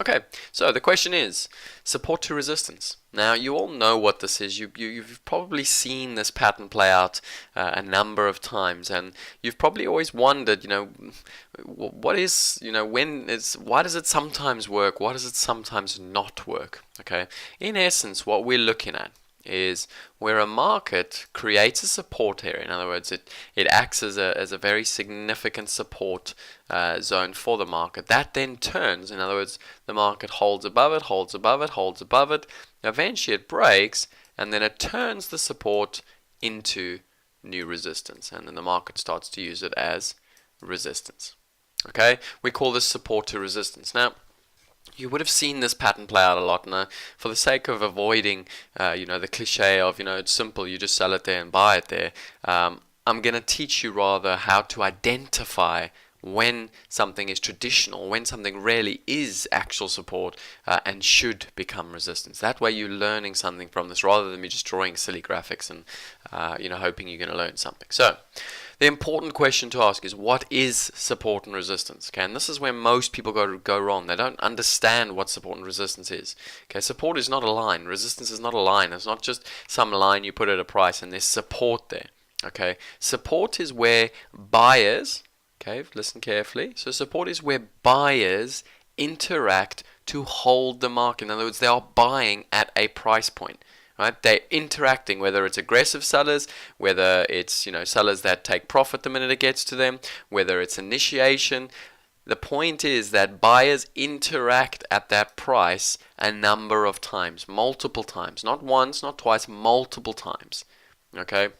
Okay, so the question is support to resistance. Now, you all know what this is. You've probably seen this pattern play out a number of times, and you've probably always wondered, what is, why does it sometimes work? Why does it sometimes not work? Okay, in essence, what we're looking at is where a market creates a support area. In other words, it acts as a very significant support zone for the market. That then turns. In other words, the market holds above it, holds above it, holds above it. Eventually it breaks, and then it turns the support into new resistance, and then the market starts to use it as resistance. Okay, we call this support to resistance. Now, you would have seen this pattern play out a lot, and for the sake of avoiding, the cliche of, it's simple, you just sell it there and buy it there, I'm going to teach you rather how to identify when something is traditional, when something really is actual support and should become resistance. That way you're learning something from this rather than me just drawing silly graphics and, hoping you're going to learn something. So, the important question to ask is, what is support and resistance? Okay, and this is where most people go wrong. They don't understand what support and resistance is. Okay, support is not a line. Resistance is not a line. It's not just some line you put at a price and there's support there. Okay, support is where buyers, okay, listen carefully. So support is where buyers interact to hold the market. In other words, they are buying at a price point. Right? They're interacting, whether it's aggressive sellers, whether it's sellers that take profit the minute it gets to them, whether it's initiation. The point is that buyers interact at that price a number of times, multiple times, not once, not twice, multiple times. Okay?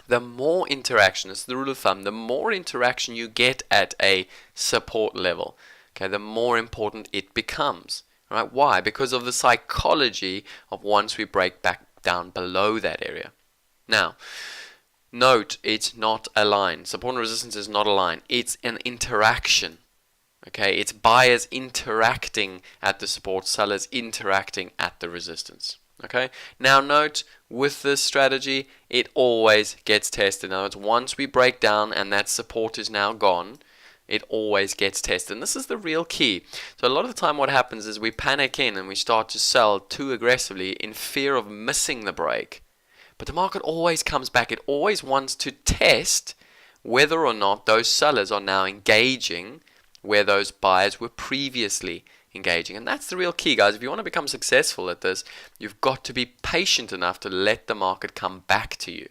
The more interaction, it's the rule of thumb, the more interaction you get at a support level, okay, the more important it becomes. Right? Why? Because of the psychology of once we break back down below that area. Now, note, it's not a line. Support and resistance is not a line. It's an interaction. Okay, it's buyers interacting at the support, sellers interacting at the resistance. Okay, now note, with this strategy, it always gets tested. Now, it's once we break down and that support is now gone, it always gets tested. And this is the real key. So a lot of the time what happens is we panic in and we start to sell too aggressively in fear of missing the break. But the market always comes back. It always wants to test whether or not those sellers are now engaging where those buyers were previously engaging. And that's the real key, guys. If you want to become successful at this, you've got to be patient enough to let the market come back to you.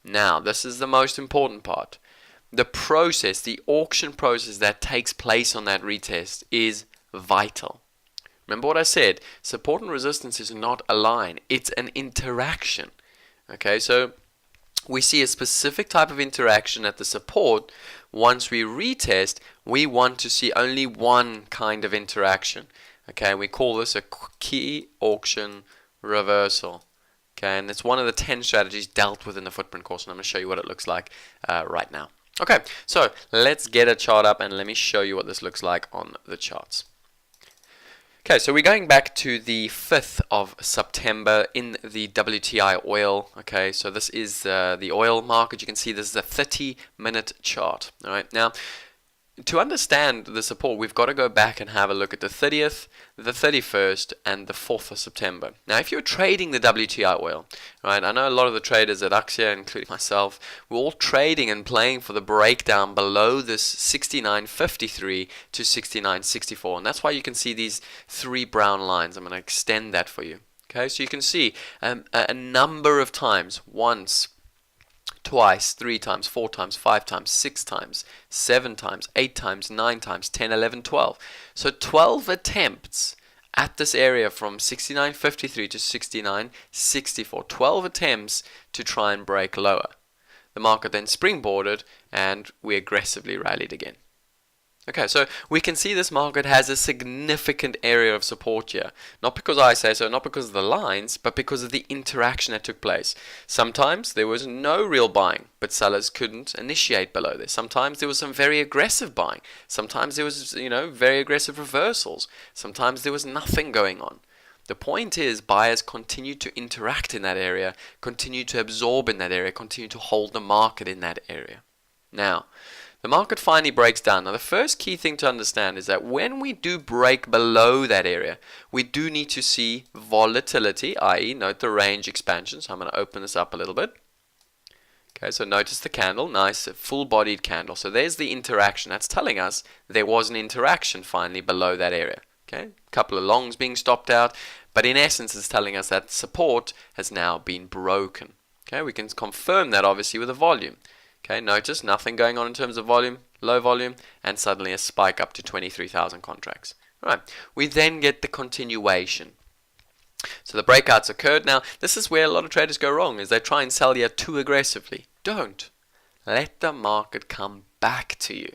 Now, this is the most important part. The process, the auction process that takes place on that retest is vital. Remember what I said, support and resistance is not a line, it's an interaction. Okay, so we see a specific type of interaction at the support. Once we retest, we want to see only one kind of interaction. Okay, we call this a key auction reversal. Okay, and it's one of the 10 strategies dealt with in the footprint course, and I'm going to show you what it looks like right now. Okay, so let's get a chart up and let me show you what this looks like on the charts. Okay, so we're going back to the 5th of September in the WTI oil. Okay, so this is the oil market. You can see this is a 30-minute chart. All right, now to understand the support, we've got to go back and have a look at the 30th, the 31st, and the 4th of September. Now, if you're trading the WTI oil, right, I know a lot of the traders at Axia, including myself, we're all trading and playing for the breakdown below this 69.53 to 69.64, and that's why you can see these three brown lines. I'm going to extend that for you. Okay, so you can see a number of times, once, twice, 3 times, 4 times, 5 times, 6 times, 7 times, 8 times, 9 times, 10, 11, 12. So 12 attempts at this area from 69.53 to 69.64. 12 attempts to try and break lower. The market then springboarded and we aggressively rallied again. Okay, so we can see this market has a significant area of support here. Not because I say so, not because of the lines, but because of the interaction that took place. Sometimes there was no real buying, but sellers couldn't initiate below this. Sometimes there was some very aggressive buying. Sometimes there was, very aggressive reversals. Sometimes there was nothing going on. The point is, buyers continue to interact in that area, continue to absorb in that area, continue to hold the market in that area. Now, the market finally breaks down. Now the first key thing to understand is that when we do break below that area, we do need to see volatility, i.e. note the range expansion. So I'm going to open this up a little bit. Okay, so notice the candle, nice full-bodied candle. So there's the interaction. That's telling us there was an interaction finally below that area. Okay, a couple of longs being stopped out, but in essence it's telling us that support has now been broken. Okay, we can confirm that obviously with the volume. Okay, notice nothing going on in terms of volume, low volume, and suddenly a spike up to 23,000 contracts. Right, we then get the continuation. So the breakouts occurred. Now, this is where a lot of traders go wrong, is they try and sell here too aggressively. Don't. Let the market come back to you.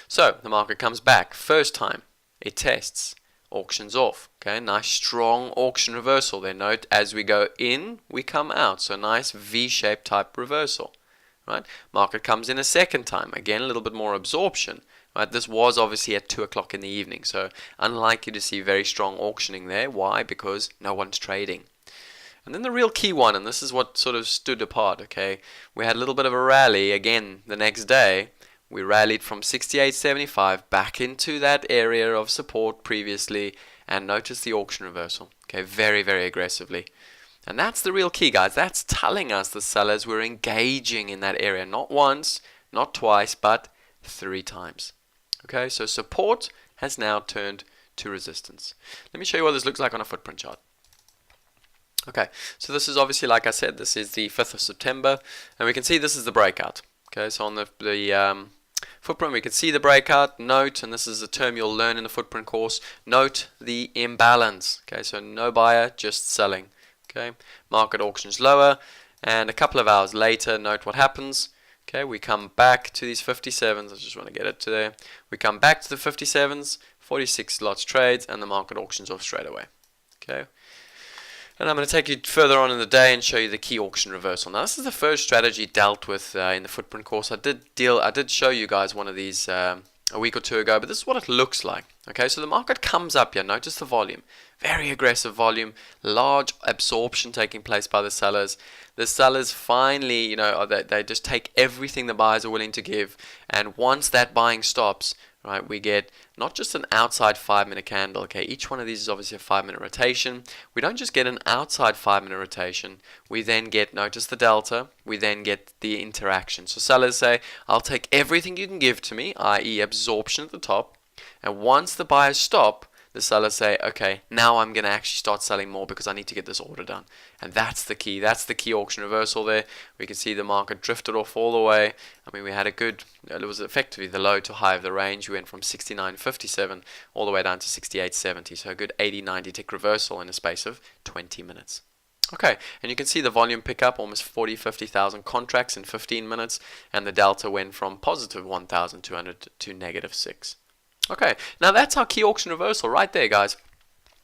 So, the market comes back. First time, it tests. Auctions off. Okay, nice strong auction reversal there. Note, as we go in, we come out. So, nice V-shaped type reversal. Right? Market comes in a second time. Again, a little bit more absorption. Right, this was obviously at 2 o'clock in the evening, so unlikely to see very strong auctioning there. Why? Because no one's trading. And then the real key one, and this is what sort of stood apart, okay? We had a little bit of a rally again the next day. We rallied from 68.75 back into that area of support previously, and notice the auction reversal, okay? Very, very aggressively. And that's the real key, guys. That's telling us the sellers were engaging in that area, not once, not twice, but 3 times. Okay, so support has now turned to resistance. Let me show you what this looks like on a footprint chart. Okay, so this is obviously, like I said, this is the 5th of September, and we can see this is the breakout. Okay, so on the footprint, we can see the breakout. Note, and this is a term you'll learn in the footprint course, note the imbalance. Okay, so no buyer, just selling. Okay, market auctions lower, and a couple of hours later, note what happens. Okay, we come back to these 57s. I just want to get it to there. We come back to the 57s, 46 lots trades, and the market auctions off straight away. Okay, and I'm going to take you further on in the day and show you the key auction reversal. Now, this is the first strategy dealt with in the footprint course. I did show you guys one of these a week or 2 ago, but this is what it looks like. Okay, so the market comes up here. Notice the volume. Very aggressive volume, large absorption taking place by the sellers. The sellers finally, you know, they just take everything the buyers are willing to give, and once that buying stops, right, we get not just an outside 5-minute candle. Okay, each one of these is obviously a 5-minute rotation. We don't just get an outside 5-minute rotation. We then get, notice the delta. We then get the interaction. So sellers say, I'll take everything you can give to me, i.e., absorption at the top, and once the buyers stop, the sellers say, okay, now I'm going to actually start selling more because I need to get this order done. And that's the key. That's the key auction reversal there. We can see the market drifted off all the way. I mean, we had a good, it was effectively the low to high of the range. We went from 69.57 all the way down to 68.70. So a good 80-90 tick reversal in a space of 20 minutes. Okay, and you can see the volume pick up, almost 50,000 contracts in 15 minutes. And the delta went from positive 1,200 to negative 6. Okay, now that's our key auction reversal right there, guys.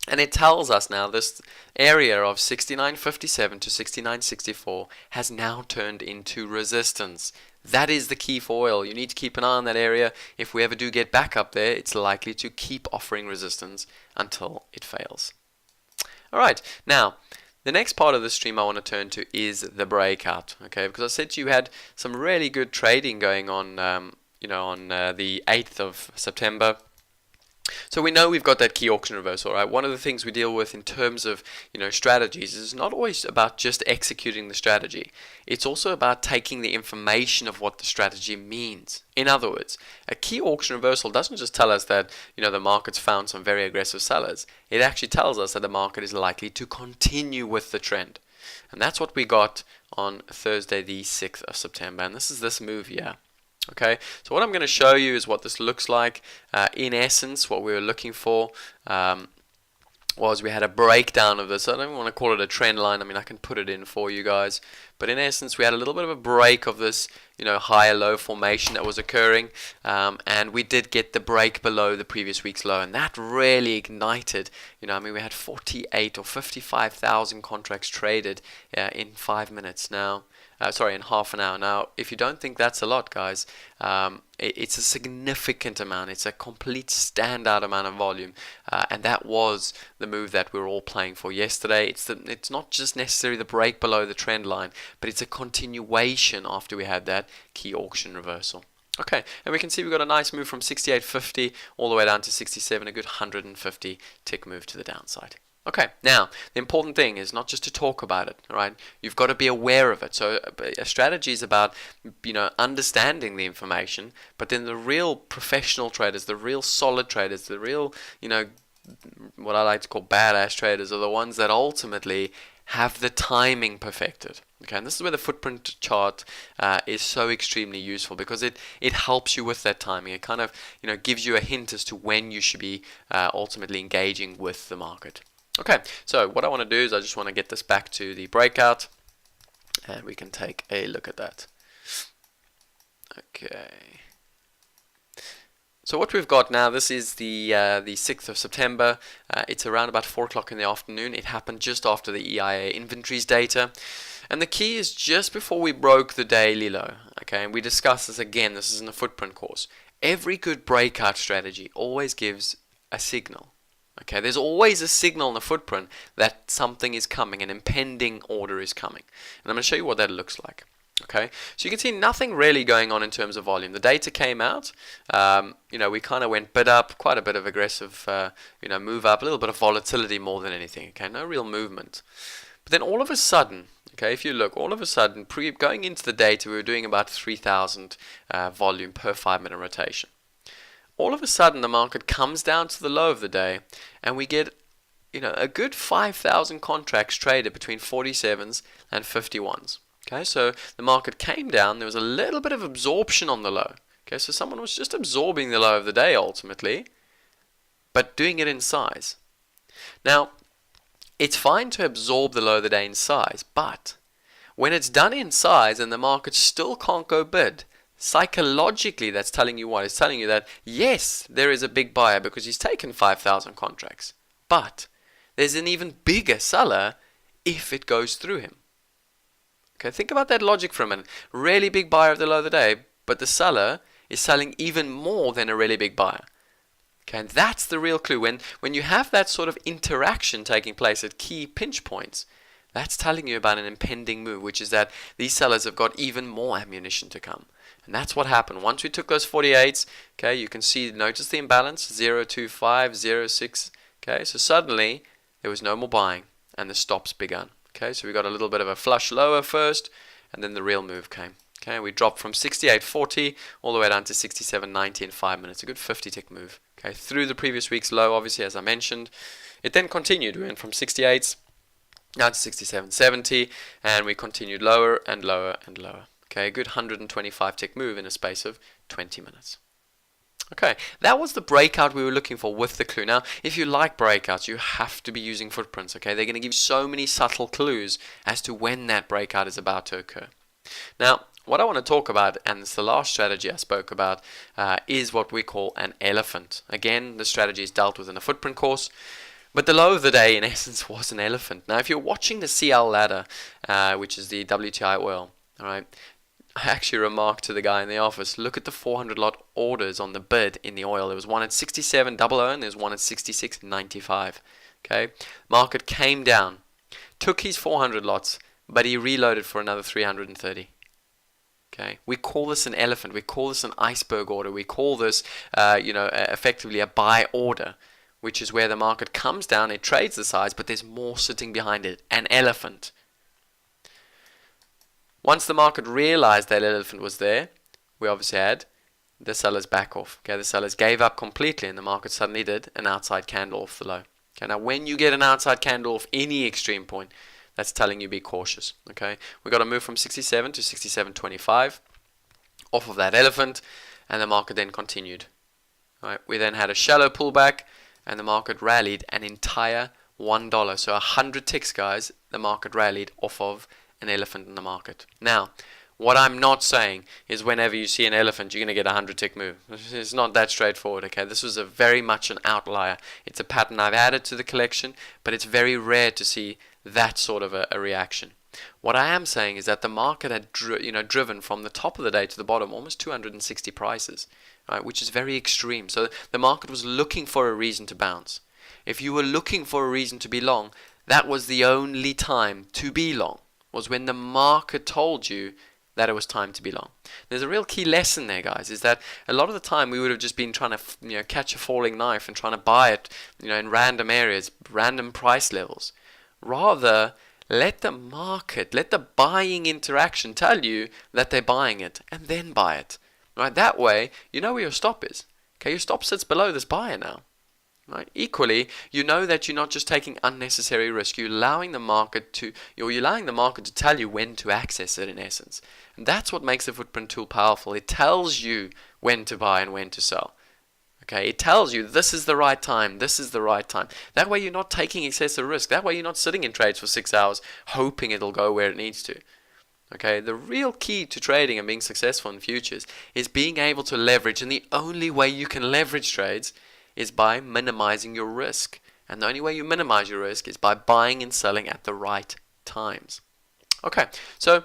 And it tells us now this area of 69.57 to 69.64 has now turned into resistance. That is the key for oil. You need to keep an eye on that area. If we ever do get back up there, it's likely to keep offering resistance until it fails. All right, now the next part of the stream I want to turn to is the breakout. Okay, because I said to you had some really good trading going on on the 8th of September. So we know we've got that key auction reversal, right? One of the things we deal with in terms of, strategies is not always about just executing the strategy. It's also about taking the information of what the strategy means. In other words, a key auction reversal doesn't just tell us that, the market's found some very aggressive sellers. It actually tells us that the market is likely to continue with the trend. And that's what we got on Thursday, the 6th of September. And this is this move here. Okay, so what I'm going to show you is what this looks like. In essence, what we were looking for was we had a breakdown of this. I don't even want to call it a trend line. I mean, I can put it in for you guys. But in essence, we had a little bit of a break of this, higher-low formation that was occurring. And we did get the break below the previous week's low. And that really ignited, we had 48 or 55,000 contracts traded in 5 minutes now. In half an hour. Now, if you don't think that's a lot, guys, it's a significant amount. It's a complete standout amount of volume, and that was the move that we were all playing for yesterday. It's not just necessarily the break below the trend line, but it's a continuation after we had that key auction reversal. Okay, and we can see we've got a nice move from 68.50 all the way down to 67, a good 150 tick move to the downside. Okay, now the important thing is not just to talk about it, all right? You've got to be aware of it. So a strategy is about, understanding the information, but then the real professional traders, the real solid traders, the real, what I like to call badass traders are the ones that ultimately have the timing perfected. Okay, and this is where the footprint chart is so extremely useful, because it helps you with that timing. It kind of gives you a hint as to when you should be ultimately engaging with the market. Okay, so what I want to do is I just want to get this back to the breakout, and we can take a look at that. Okay. So what we've got now, this is the 6th of September. It's around about 4 o'clock in the afternoon. It happened just after the EIA inventories data. And the key is just before we broke the daily low. Okay, and we discussed this again. This is in the footprint course. Every good breakout strategy always gives a signal. Okay, there's always a signal in the footprint that something is coming, an impending order is coming. And I'm going to show you what that looks like. Okay, so you can see nothing really going on in terms of volume. The data came out, we kind of went bid up, quite a bit of aggressive, move up, a little bit of volatility more than anything. Okay, no real movement. But then all of a sudden, okay, if you look, all of a sudden, going into the data, we were doing about 3,000 volume per 5-minute rotation. All of a sudden, the market comes down to the low of the day, and we get, a good 5,000 contracts traded between 47s and 51s. Okay, so the market came down. There was a little bit of absorption on the low. Okay, so someone was just absorbing the low of the day ultimately, but doing it in size. Now, it's fine to absorb the low of the day in size, but when it's done in size and the market still can't go bid, psychologically that's telling you what? It's telling you that, yes, there is a big buyer because he's taken 5,000 contracts, but there's an even bigger seller if it goes through him. Okay, think about that logic for a minute. Really big buyer of the low of the day, but the seller is selling even more than a really big buyer. Okay, and that's the real clue. When you have that sort of interaction taking place at key pinch points, that's telling you about an impending move, which is that these sellers have got even more ammunition to come. And that's what happened. Once we took those 48s, okay, you can see, notice the imbalance, 0.25, 0.6. Okay, so suddenly there was no more buying and the stops begun. Okay, so we got a little bit of a flush lower first, and then the real move came. Okay, we dropped from 68.40 all the way down to 67.90 in 5 minutes. A good 50 tick move. Okay, through the previous week's low, obviously, as I mentioned. It then continued. We went from 68s down to 67.70, and we continued lower and lower and lower. Okay, a good 125 tick move in a space of 20 minutes. Okay, that was the breakout we were looking for with the clue. Now, if you like breakouts, you have to be using footprints, okay? They're going to give so many subtle clues as to when that breakout is about to occur. Now, what I want to talk about, and it's the last strategy I spoke about, is what we call an elephant. Again, the strategy is dealt with in a footprint course, but the low of the day, in essence, was an elephant. Now, if you're watching the CL ladder, which is the WTI oil, all right, I actually remarked to the guy in the office, look at the 400 lot orders on the bid in the oil. There was one at 67.00 and there's one at 66.95. Okay, market came down, took his 400 lots, but he reloaded for another 330. Okay, we call this an elephant. We call this an iceberg order. We call this, effectively a buy order, which is where the market comes down, it trades the size, but there's more sitting behind it. An elephant. Once the market realized that elephant was there, we obviously had the sellers back off. Okay, the sellers gave up completely and the market suddenly did an outside candle off the low. Okay, now when you get an outside candle off any extreme point, that's telling you be cautious. Okay, we got to move from 67 to 67.25 off of that elephant, and the market then continued. All right, we then had a shallow pullback and the market rallied an entire $1. So 100 ticks, guys, the market rallied off of an elephant in the market. Now, what I'm not saying is whenever you see an elephant, you're going to get a 100 tick move. It's not that straightforward, okay? This was a very much an outlier. It's a pattern I've added to the collection, but it's very rare to see that sort of a reaction. What I am saying is that the market had driven from the top of the day to the bottom almost 260 prices, right, which is very extreme. So the market was looking for a reason to bounce. If you were looking for a reason to be long, that was the only time to be long. Was when the market told you that it was time to be long. There's a real key lesson there, guys, is that a lot of the time we would have just been trying to catch a falling knife and trying to buy it in random areas, random price levels. Rather, let the market, let the buying interaction tell you that they're buying it, and then buy it. Right? That way, you know where your stop is. Okay, your stop sits below this buyer now. Right? Equally, you know that you're not just taking unnecessary risk. You're allowing the market to tell you when to access it, in essence. And that's what makes the footprint tool powerful. It tells you when to buy and when to sell. Okay, it tells you this is the right time, this is the right time. That way you're not taking excessive risk. That way you're not sitting in trades for 6 hours hoping it'll go where it needs to. Okay, the real key to trading and being successful in futures is being able to leverage, and the only way you can leverage trades is by minimizing your risk. And the only way you minimize your risk is by buying and selling at the right times. Okay, so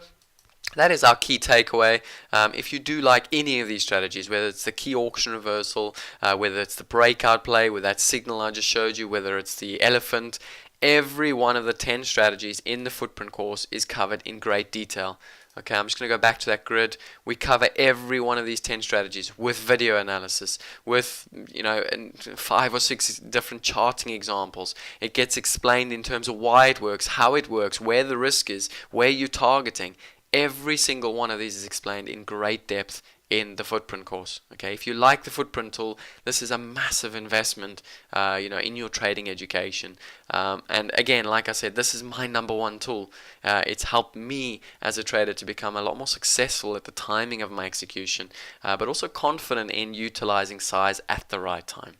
that is our key takeaway. If you do like any of these strategies, whether it's the key auction reversal, whether it's the breakout play with that signal I just showed you, whether it's the elephant, every one of the 10 strategies in the footprint course is covered in great detail. Okay, I'm just going to go back to that grid. We cover every one of these 10 strategies with video analysis, with 5 or 6 different charting examples. It gets explained in terms of why it works, how it works, where the risk is, where you're targeting. Every single one of these is explained in great depth in the footprint course. Okay, if you like the footprint tool, this is a massive investment, in your trading education. And again, like I said, this is my number one tool. It's helped me as a trader to become a lot more successful at the timing of my execution, but also confident in utilizing size at the right time.